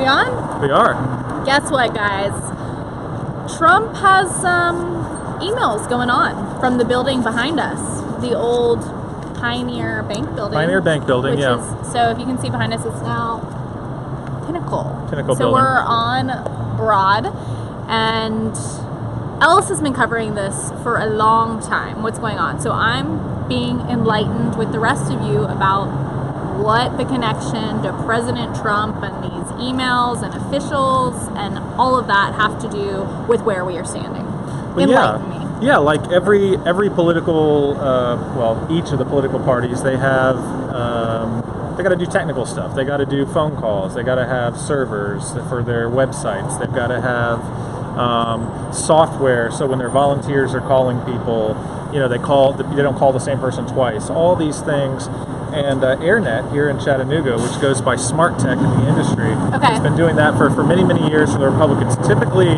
We on? We are. Guess what, guys? Trump has some emails going on from the building behind us, the old Pioneer Bank building. Pioneer Bank building, yeah. So if you can see behind us, it's now Pinnacle. Pinnacle so building. We're on Broad, and Ellis has been covering this for a long time. What's going on? So I'm being enlightened with the rest of you about what the connection to President Trump and these emails and officials and all of that have to do with where we are standing. Enlighten me. Yeah, like every political, each of the political parties, they have, they got to do technical stuff. They got to do phone calls. They got to have servers for their websites. They've got to have software, so when their volunteers are calling people, they don't call the same person twice. All these things. And AirNet here in Chattanooga, which goes by Smart Tech in the industry, has been doing that for many, many years for the Republicans. Typically,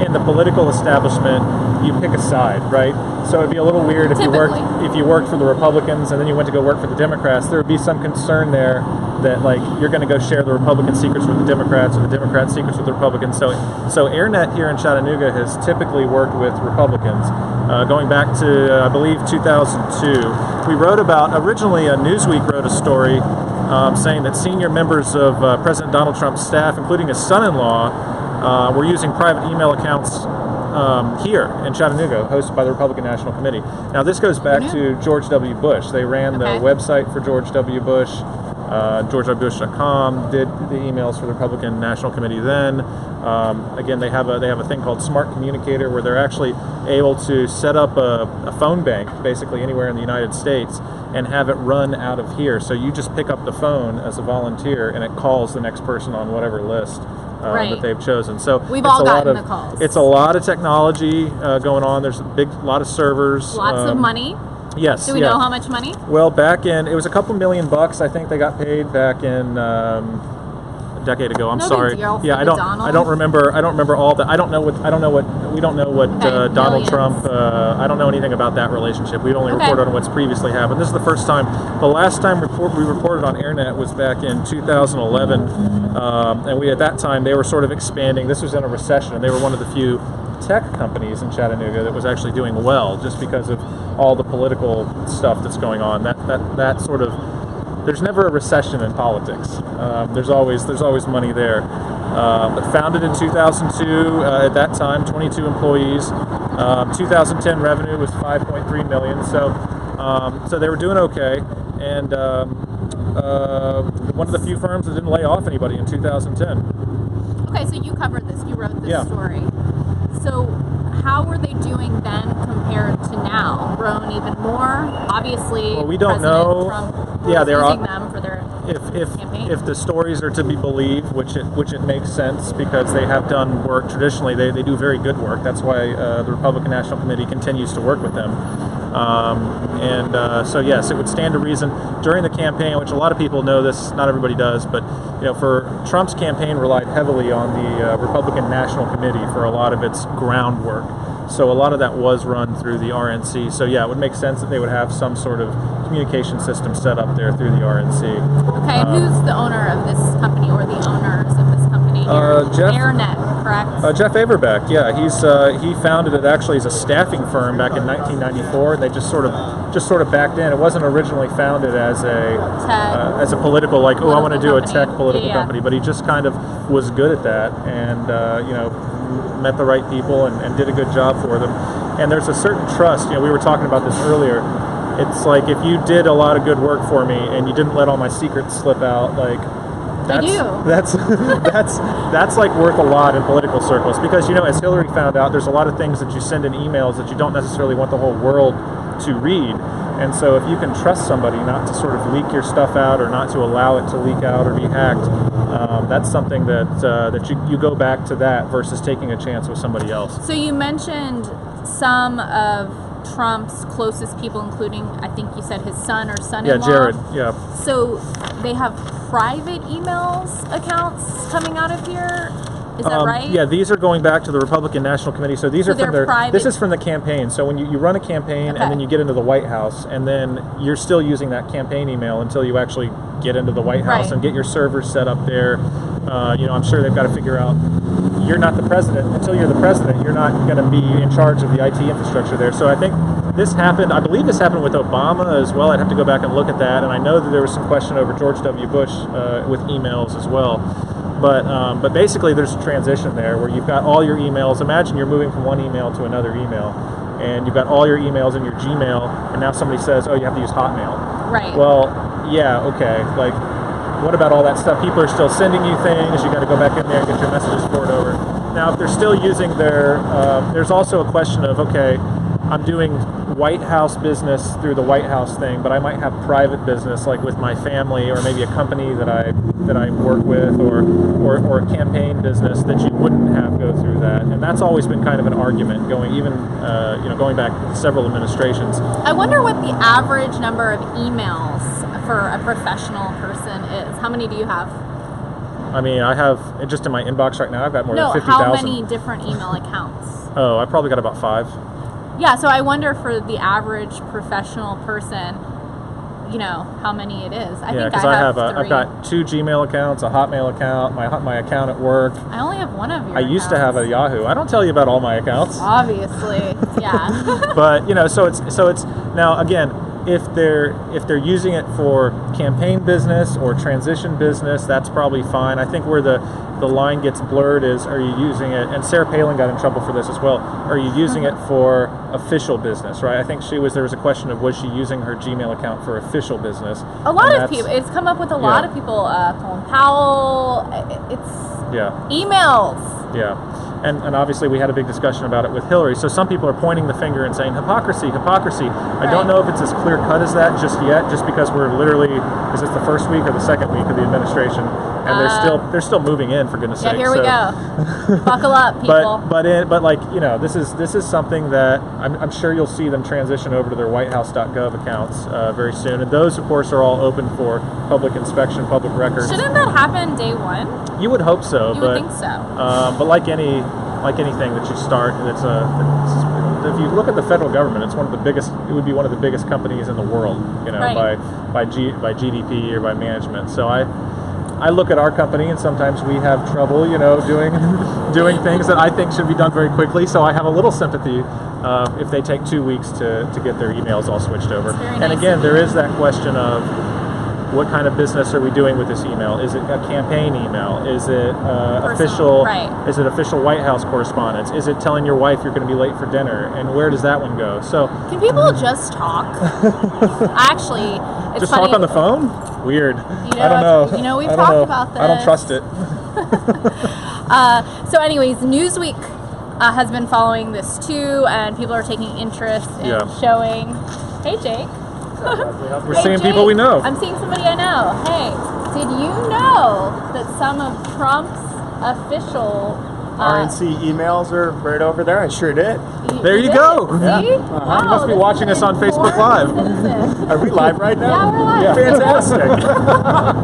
in the political establishment, you pick a side, right? So it'd be a little weird if you worked for the Republicans and then you went to go work for the Democrats. There would be some concern there that you're going to go share the Republican secrets with the Democrats or the Democrat secrets with the Republicans. So AirNet here in Chattanooga has typically worked with Republicans. Going back to, I believe, 2002. We wrote about, originally Newsweek wrote a story saying that senior members of President Donald Trump's staff, including his son-in-law, were using private email accounts here in Chattanooga, hosted by the Republican National Committee. Now, this goes back to George W. Bush. They ran the website for George W. Bush. GeorgeWBush.com did the emails for the Republican National Committee then. Again, they have a thing called Smart Communicator where they're actually able to set up a phone bank basically anywhere in the United States and have it run out of here. So you just pick up the phone as a volunteer and it calls the next person on whatever list that they've chosen. So we've all gotten the calls. It's a lot of technology going on. There's a lot of servers. Lots of money. Yes. Do we know how much money? Well, it was a couple $1 million. I think they got paid back in a decade ago. I'm sorry. Yeah, I don't remember all that. We don't know what Donald Trump. I don't know anything about that relationship. We only reported on what's previously happened. This is the first time. The last time we reported on AirNet was back in 2011, and at that time they were sort of expanding. This was in a recession, and they were one of the few tech companies in Chattanooga that was actually doing well, just because of all the political stuff that's going on. That sort of, there's never a recession in politics. There's always money there. But founded in 2002, at that time 22 employees. 2010 revenue was 5.3 million. So they were doing okay, and one of the few firms that didn't lay off anybody in 2010. Okay, so you covered this. You wrote this story. So how were they doing then compared to now? Grown even more? Obviously, well, we don't know. Trump using them for their campaign. If the stories are to be believed, which it makes sense because they have done work traditionally. They do very good work. That's why the Republican National Committee continues to work with them. So yes, it would stand to reason during the campaign, which a lot of people know this, not everybody does, but for Trump's campaign relied heavily on the Republican National Committee for a lot of its groundwork. So a lot of that was run through the RNC. So yeah, it would make sense that they would have some sort of communication system set up there through the RNC. Okay, who's the owner of this company or the owners of this company here? AirNet, correct? Jeff Averbeck, yeah, he founded it actually as a staffing firm back in 1994. They just sort of backed in. It wasn't originally founded as a political I want to do a tech political company, but he just kind of was good at that and met the right people and did a good job for them. And there's a certain trust. We were talking about this earlier. It's like if you did a lot of good work for me and you didn't let all my secrets slip out, that's like worth a lot in political circles, because as Hillary found out, there's a lot of things that you send in emails that you don't necessarily want the whole world to read. And so if you can trust somebody not to sort of leak your stuff out or not to allow it to leak out or be hacked, that's something that you go back to that versus taking a chance with somebody else. So you mentioned some of Trump's closest people, including, I think you said his son or son-in-law. Yeah, Jared, yeah. So they have private emails accounts coming out of here? Is that right? Yeah, these are going back to the Republican National Committee. So these are from their private. This is from the campaign. So when you run a campaign and then you get into the White House, and then you're still using that campaign email until you actually get into the White House and get your servers set up there. I'm sure they've got to figure out, you're not the president. Until you're the president, you're not going to be in charge of the IT infrastructure there. So I think I believe this happened with Obama as well. I'd have to go back and look at that. And I know that there was some question over George W. Bush with emails as well. But basically there's a transition there where you've got all your emails. Imagine you're moving from one email to another email, and you've got all your emails in your Gmail, and now somebody says, oh, you have to use Hotmail. Right. Well, yeah, okay. Like, what about all that stuff? People are still sending you things. You got to go back in there and get your messages forwarded over. Now, if they're still using there's also a question of, okay, I'm doing White House business through the White House thing, but I might have private business, like with my family or maybe a company that I work with, or a campaign business that you wouldn't have go through that. And that's always been kind of an argument going back several administrations. I wonder what the average number of emails for a professional person is. How many do you have? I mean, I have, just in my inbox right now, I've got more than 50,000. How many different email accounts? Oh, I probably got about 5. Yeah, so I wonder for the average professional person, how many it is. I think I have 3. I've got 2 Gmail accounts, a Hotmail account, my account at work. I only have one of your I used to have a Yahoo. I don't tell you about all my accounts. Obviously, yeah. But so it's now again, if they're using it for campaign business or transition business, that's probably fine. I think where the line gets blurred is, are you using it, and Sarah Palin got in trouble for this as well, are you using it for official business, right? I think there was a question of, was she using her Gmail account for official business? A lot of people, it's come up with a lot of people, Colin Powell, emails. Yeah. And obviously we had a big discussion about it with Hillary. So some people are pointing the finger and saying hypocrisy. I don't know if it's as clear cut as that just yet, just because we're literally, is this the first week or the second week of the administration? And they're still moving in, for goodness sake. Yeah, here we go. Buckle up, people. But this is something that I'm sure you'll see them transition over to their WhiteHouse.gov accounts very soon. And those, of course, are all open for public inspection, public records. Shouldn't that happen day one? You would hope so. You would think so. But like anything that you start, if you look at the federal government, it's one of the biggest. It would be one of the biggest companies in the world, right. by GDP or by management. So I look at our company, and sometimes we have trouble, doing things that I think should be done very quickly. So I have a little sympathy if they take 2 weeks to get their emails all switched over. And again, there is that question of, what kind of business are we doing with this email? Is it a campaign email? Is it official? Right. Is it official White House correspondence? Is it telling your wife you're going to be late for dinner? And where does that one go? So can people just talk? Actually, it's just funny. Talk on the phone? Weird. I don't know. We've talked about this. I don't trust it. So, anyways, Newsweek has been following this too, and people are taking interest in showing. Hey, Jake. We're seeing Jake, people we know. I'm seeing somebody I know. Hey, did you know that some of Trump's official RNC emails are right over there? I sure did. There you go. See? Yeah. Wow, you must be watching us on Facebook Live. Are we live right now? Yeah, we're live. Yeah. Fantastic.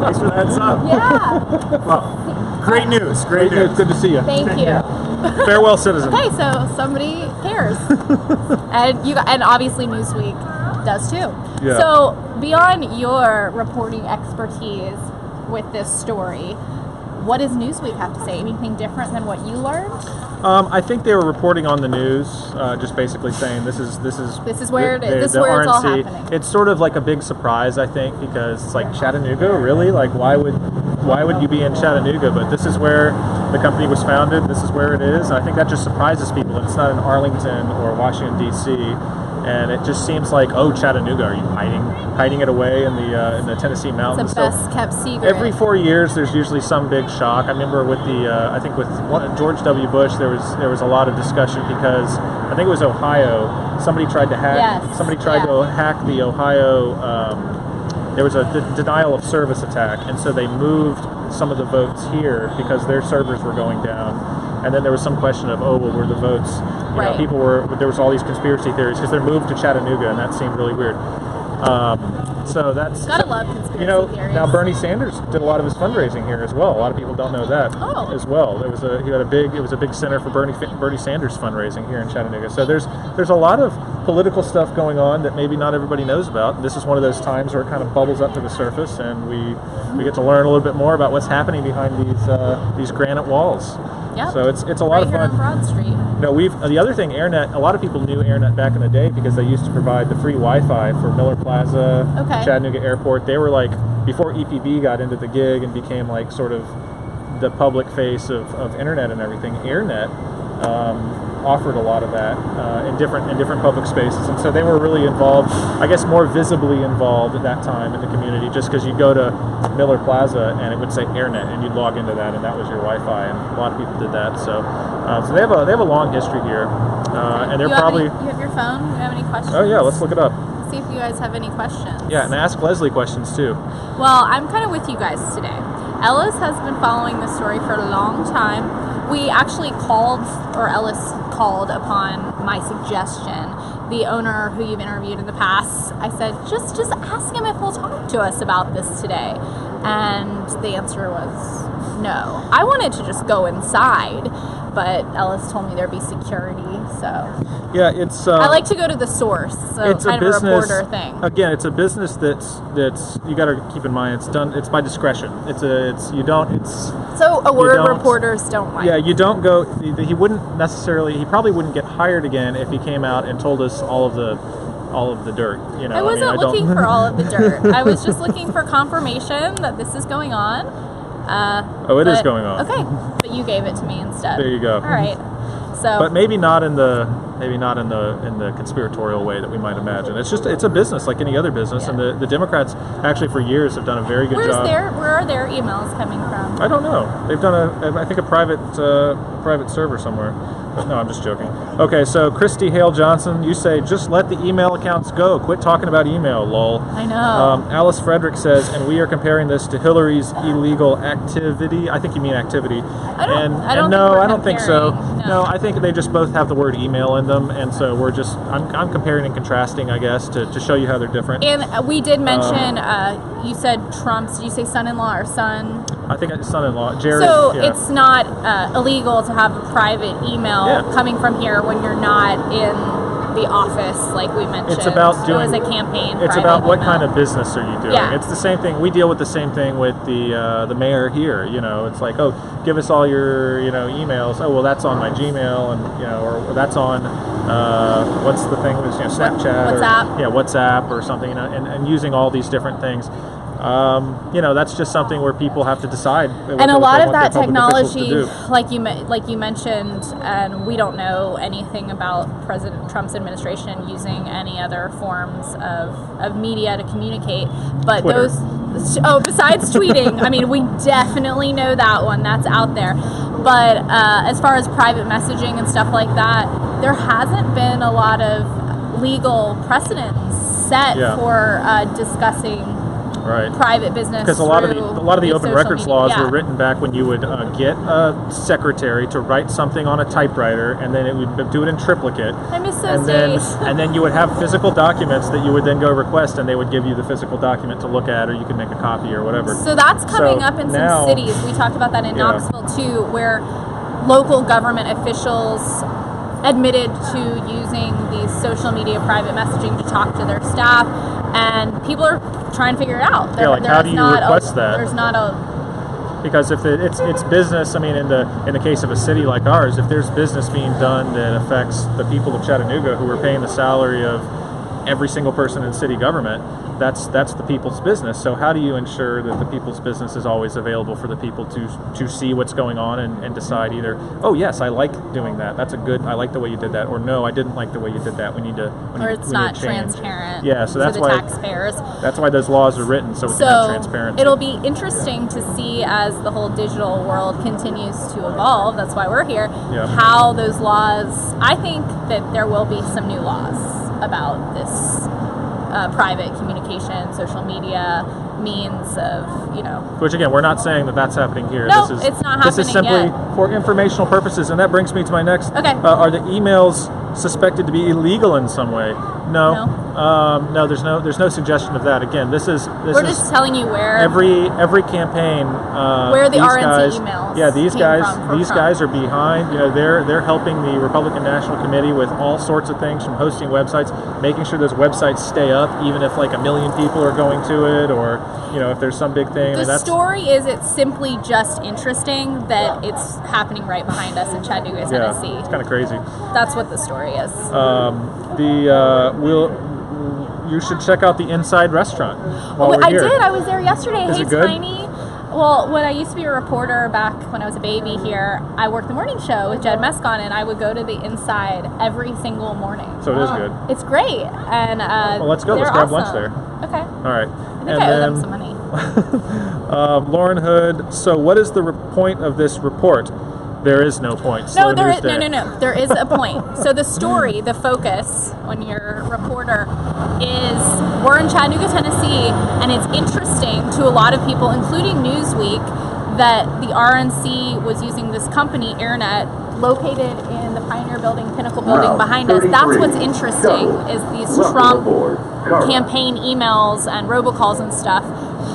Thanks for the heads up. Yeah. Well, great news. Great news. Good to see you. Thank you. Farewell, citizen. Okay, so somebody cares, and obviously Newsweek does too. Yeah. So beyond your reporting expertise with this story, what does Newsweek have to say? Anything different than what you learned? I think they were reporting on the news, just basically saying this is where it is. This is where it's all happening. It's sort of like a big surprise, I think, because it's like Chattanooga, really? Like, why would you be in Chattanooga? But this is where the company was founded. This is where it is. I think that just surprises people that it's not in Arlington or Washington D.C. And it just seems like, oh, Chattanooga, are you hiding it away in the Tennessee mountains? It's a best kept secret. Every 4 years, there's usually some big shock. I remember with I think with George W. Bush, there was a lot of discussion because I think it was Ohio. Somebody tried to hack. Yes. Somebody tried to hack the Ohio. There was a denial of service attack, and so they moved some of the votes here because their servers were going down. And then there was some question of, were the votes? There was all these conspiracy theories because they're moved to Chattanooga, and that seemed really weird. So that's gotta love conspiracy theories. Now Bernie Sanders did a lot of his fundraising here as well. A lot of people don't know that as well. It was a big center for Bernie Sanders fundraising here in Chattanooga. So there's a lot of political stuff going on that maybe not everybody knows about. This is one of those times where it kind of bubbles up to the surface, and we get to learn a little bit more about what's happening behind these granite walls. Yep. So it's a lot of Right fun. here on Broad Street. The other thing, AirNet, a lot of people knew AirNet back in the day because they used to provide the free Wi-Fi for Miller Plaza, Okay. Chattanooga Airport. They were like, before EPB got into the gig and became like sort of the public face of internet and everything, AirNet offered a lot of that in different public spaces, and so they were really involved, I guess more visibly involved at that time in the community, just because you go to Miller Plaza and it would say AirNet and you'd log into that and that was your Wi-Fi, and a lot of people did that. So so they have a long history here, and they're You have your phone? Do you have any questions? Oh yeah, let's look it up. See if you guys have any questions. Yeah, and ask Leslie questions too. Well, I'm kind of with you guys today. Ellis has been following this story for a long time. We actually Ellis called upon my suggestion. The owner who you've interviewed in the past, I said, just ask him if he'll talk to us about this today. And the answer was no. I wanted to just go inside, but Ellis told me there'd be security, so. Yeah, it's. I like to go to the source, so It's kind a of business, a reporter thing. Again, it's a business that's you got to keep in mind. It's by discretion. So a word don't- reporters don't like. Yeah, you don't go. He probably wouldn't get hired again if he came out and told us all of the dirt. You know, I wasn't I don't- looking for all of the dirt. I was just looking for confirmation that this is going on. It is going on. Okay, but you gave it to me instead. There you go. All right. So. But maybe not in the conspiratorial way that we might imagine. It's a business like any other business, Yeah. and the Democrats actually for years have done a very good job. Where are their emails coming from? I don't know. They've done I think a private server somewhere. But no, I'm just joking. Okay, so Christy Hale Johnson, you say just let the email accounts go. Quit talking about email, lol. I know. Alice Frederick says, and we are comparing this to Hillary's illegal activity. I think you mean activity. I don't think so. comparing, No, I think they just both have the word email in them, and so I'm comparing and contrasting, I guess, to show you how they're different. And we did mention, you said Trump's, did you say son-in-law or son? I think it's son-in-law, Jared. So yeah. it's not illegal to have a private email coming from here when you're not in the office, like we mentioned. It's about it was a campaign. It's private about what email. kind of business are you doing? Yeah. It's the same thing. We deal with the same thing with the mayor here. You know, it's like, oh, give us all your emails. Oh, well, that's on my Gmail, and or that's on what's the thing with Snapchat WhatsApp. or WhatsApp or something. And using all these different things. That's just something where people have to decide. And a lot of that technology, technology, like you mentioned, and we don't know anything about President Trump's administration using any other forms of media to communicate. But Twitter. Besides tweeting, I mean, we definitely know that one. That's out there. But as far as private messaging and stuff like that, there hasn't been a lot of legal precedents set for discussing private business, because a lot of the open records laws media. were written back when you would get a secretary to write something on a typewriter, and then it would do it in triplicate. I miss those days. And then you would have physical documents that you would then go request, and they would give you the physical document to look at, or you could make a copy or whatever. So that's coming up in some cities. We talked about that in Knoxville too, where local government officials admitted to using these social media private messaging to talk to their staff, and people are trying to figure it out. How do you request that? There's not a because if it's business, I mean, in the case of a city like ours, if there's business being done that affects the people of Chattanooga who are paying the salary of every single person in city government, that's the people's business. So how do you ensure that the people's business is always available for the people to see what's going on and decide either, oh yes, I like doing that, I like the way you did that, or no, I didn't like the way you did that, it's not transparent so that's to the why taxpayers. That's why those laws are written, so we can have transparency. It'll be interesting to see as the whole digital world continues to evolve, that's why we're here, how those laws, I think that there will be some new laws about this private communication, social media means of, Which again, we're not saying that that's happening here. No, it's not happening This is simply yet. for informational purposes, and that brings me to my next. Okay. Are the emails suspected to be illegal in some way? No. No, there's no suggestion of that. Again, this is We're just telling you where every campaign where the these RNC guys, emails. yeah, these came guys from for these Trump. guys are behind. They're helping the Republican National Committee with all sorts of things, from hosting websites, making sure those websites stay up, even if like 1 million people are going to it, or if there's some big thing. The story is it's simply just interesting that it's happening right behind us in Chattanooga, Tennessee. Yeah, it's kind of crazy. That's what the story is. You should check out the Inside Restaurant while we're I here. did. I was there yesterday. Is Hey, it good? Tiny. Well, when I used to be a reporter back when I was a baby here, I worked the morning show with Jed Mescon, and I would go to the Inside every single morning. So it is good. It's great. And Well, let's go. Let's they're grab lunch there. Okay. All right. I think I owe them some money. Lauren Hood. So, what is the point of this report? There is no point. No, Slow there news is day. no. There is a point. So the story, the focus, when you're a reporter, is we're in Chattanooga, Tennessee, and it's interesting to a lot of people, including Newsweek, that the RNC was using this company, AirNet, located in the Pioneer Building, Pinnacle Building behind us. That's what's interesting, is these Trump campaign emails and robocalls and stuff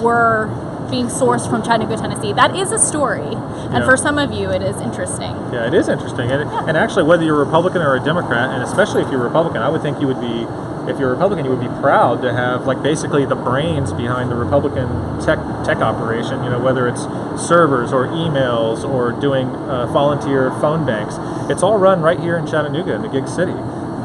were being sourced from Chattanooga, Tennessee. That is a story, and Yeah. for some of you, it is interesting. Yeah, it is interesting. And actually, whether you're a Republican or a Democrat, and especially if you're a Republican, I would think you would be, if you're a Republican, you would be proud to have, like, basically the brains behind the Republican tech operation, whether it's servers or emails or doing volunteer phone banks. It's all run right here in Chattanooga, in the gig city.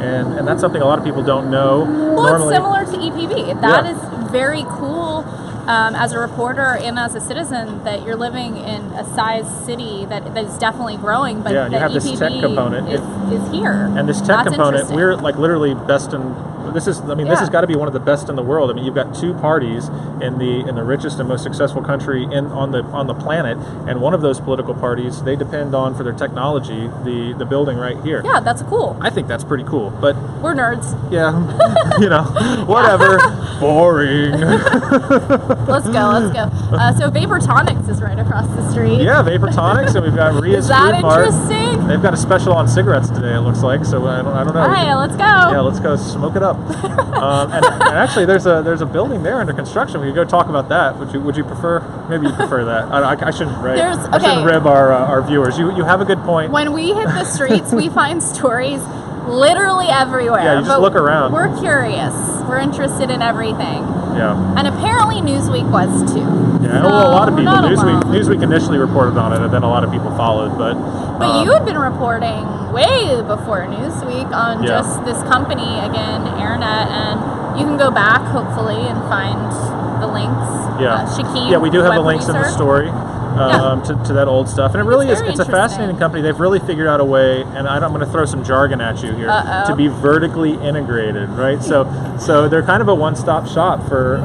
And that's something a lot of people don't know. Well, normally. it's similar to EPB. That Yeah. is very cool. As a reporter and as a citizen, that you're living in a size city that is definitely growing, but Yeah, and you the have this EPB tech component. is here. And this tech That's component, interesting. we're like literally best in. This has got to be one of the best in the world. I mean, you've got two parties in the richest and most successful country on the planet, and one of those political parties, they depend on, for their technology, the building right here. Yeah, that's cool. I think that's pretty cool. But We're nerds. yeah, whatever. Boring. Let's go. So Vapor Tonics is right across the street. Yeah, Vapor Tonics, and we've got Ria's Is that Food Mart. interesting? They've got a special on cigarettes today, it looks like. So I don't know. All right, let's go. Yeah, let's go smoke it up. And actually, there's a building there under construction. We could go talk about that. Would you prefer? Maybe you prefer that. I shouldn't. Right? I shouldn't rib our viewers. You have a good point. When we hit the streets, we find stories literally everywhere. Yeah, you just but look around. We're curious. We're interested in everything. Yeah. And apparently Newsweek was too. Yeah. So Well, a lot of we're people. not alone. Newsweek initially reported on it, and then a lot of people followed. But you had been reporting way before Newsweek on Yeah. just this company, again, AirNet, and you can go back, hopefully, and find the links. Yeah. Shaquem, Yeah, we do have the web links in the producer. story. To that old stuff, and it really is. very It's a fascinating interesting. company. They've really figured out a way, and I'm going to throw some jargon at you here, Uh-oh. to be vertically integrated, right? So they're kind of a one-stop shop for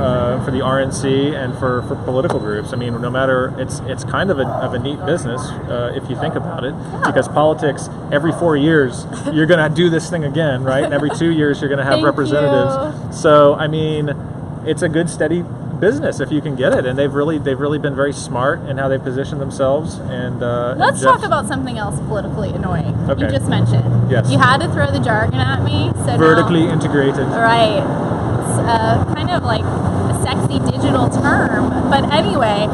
the RNC and for political groups. I mean, no matter it's kind of a neat business if you think about it, because politics, every 4 years you're going to do this thing again, right? And every 2 years you're going to have Thank representatives. you. So I mean, it's a good steady business if you can get it, and they've really been very smart in how they position themselves. And Let's talk about something else politically annoying. Okay. You just mentioned. Yes. You had to throw the jargon at me. So vertically now, integrated. right. It's kind of like a sexy digital term. But anyway,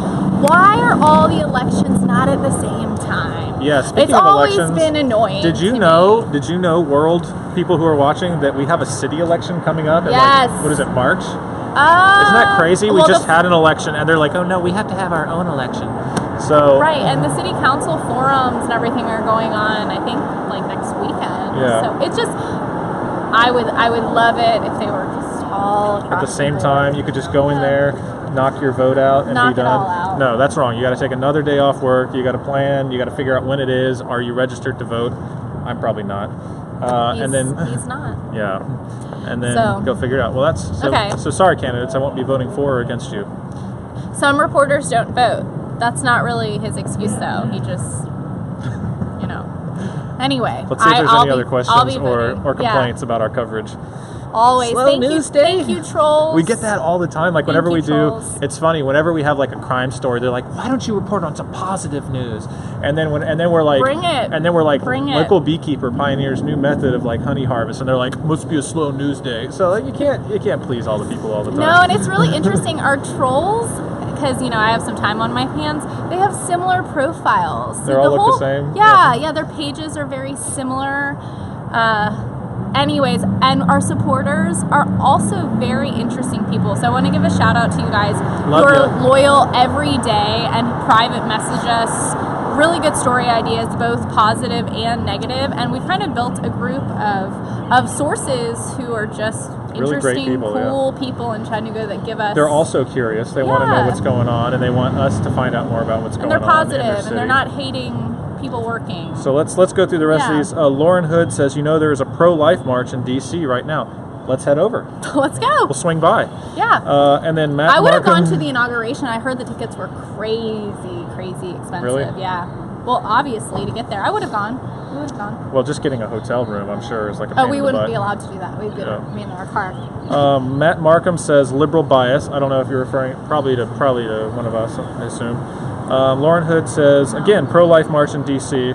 why are all the elections not at the same time? Yeah, speaking it's of always elections, been annoying. Did you to know? me. Did you know, world people who are watching, that we have a city election coming up? In Yes. What is it, March? Isn't that crazy? We well, just had an election, and they're like, "Oh no, we have to have our own election." So Right, and the city council forums and everything are going on, I think, like next weekend. Yeah. So it's just, I would love it if they were just all across at the same board. time, you could just go in there, knock your vote out, and Knock be it done. all out. No, that's wrong. You got to take another day off work. You got to plan. You got to figure out when it is. Are you registered to vote? I'm probably not. And then He's not. yeah, and then So- go figure it out. Well, that's so. Okay. So sorry, candidates. I won't be voting for or against you. Some reporters don't vote. That's not really his excuse, though. He just, Anyway. Let's see if there's I'll any be- other I'll questions be or voting. Yeah. complaints about our coverage. Always. Slow Thank news you, day. thank you, trolls. We get that all the time. Like whenever you, we do, trolls. it's funny. Whenever we have like a crime story, they're like, "Why don't you report on some positive news?" And then we're like, Bring it. And then we're like, Bring it. local beekeeper pioneers new method of like honey harvest, and they're like, must be a slow news day. So like you can't please all the people all the time. No, and it's really interesting. Our trolls, because I have some time on my hands, they have similar profiles. They all look the same? Yeah, their pages are very similar. Anyways, and our supporters are also very interesting people. So I want to give a shout out to you guys Love who are ya. loyal every day and private message us really good story ideas, both positive and negative. And we've kind of built a group of sources who are just Really great interesting, people, yeah. cool people in Chattanooga that give us. They're also curious. They want to know Yeah. what's going on, and they want us to find out more about what's and going they're on. in their positive, and they're city. not hating people working. So let's go through the rest of Yeah. these. Lauren Hood says, there is a pro-life march in D.C. right now. Let's head over. Let's go. We'll swing by. Yeah. And then Matt I would have Markham- gone to the inauguration. I heard the tickets were crazy expensive. Really? Yeah. Well, obviously to get there, I would have gone. We would have gone. Well, just getting a hotel room, I'm sure, is like a pain Oh, we in the wouldn't butt. be allowed to do that. We'd be in our car. Matt Markham says liberal bias. I don't know if you're referring probably to one of us, I assume. Lauren Hood says again pro-life march in D.C.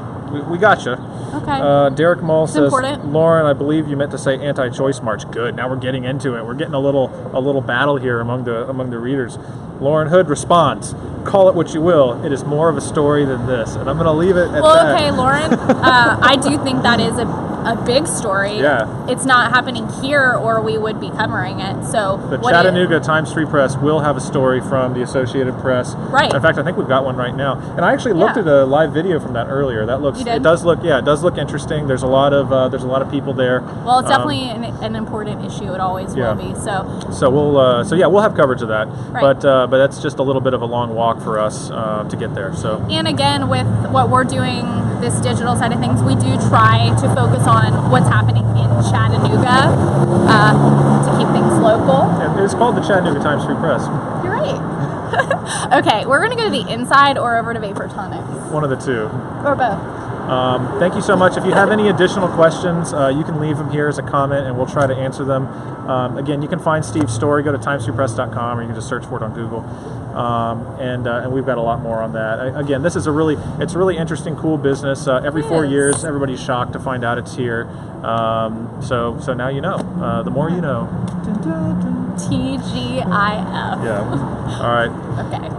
We got you. Okay. Derek Mull says, important. Lauren, I believe you meant to say anti-choice march. Good. Now we're getting into it. We're getting a little battle here among the readers. Lauren Hood responds, "Call it what you will. It is more of a story than this." And I'm going to leave it at that. Well, okay, Lauren. I do think that is a big story. Yeah. It's not happening here, or we would be covering it. So The what Chattanooga Times Free Press will have a story from the Associated Press. Right. In fact, I think we've got one right now. And I actually looked Yeah. at a live video from that earlier. That looks. You did? It does look interesting. There's a lot of people there. Well, it's definitely an important issue. It always yeah. will be. So So we'll have coverage of that. Right. But that's just a little bit of a long walk for us to get there. So And again, with what we're doing, this digital side of things, we do try to focus on what's happening in Chattanooga to keep things local. and it's called the Chattanooga Times Free Press. You're right. Okay, we're going to go to the inside or over to Vapor Tonics. One of the two. Or both. Thank you so much. If you have any additional questions, you can leave them here as a comment, and we'll try to answer them. Again, you can find Steve's story. Go to timesfreepress.com, or you can just search for it on Google. And we've got a lot more on that. Again, this is it's a really interesting, cool business. Every It 4 is. years, everybody's shocked to find out it's here. So now you know. The more you know. TGIF. Yeah. All right. Okay.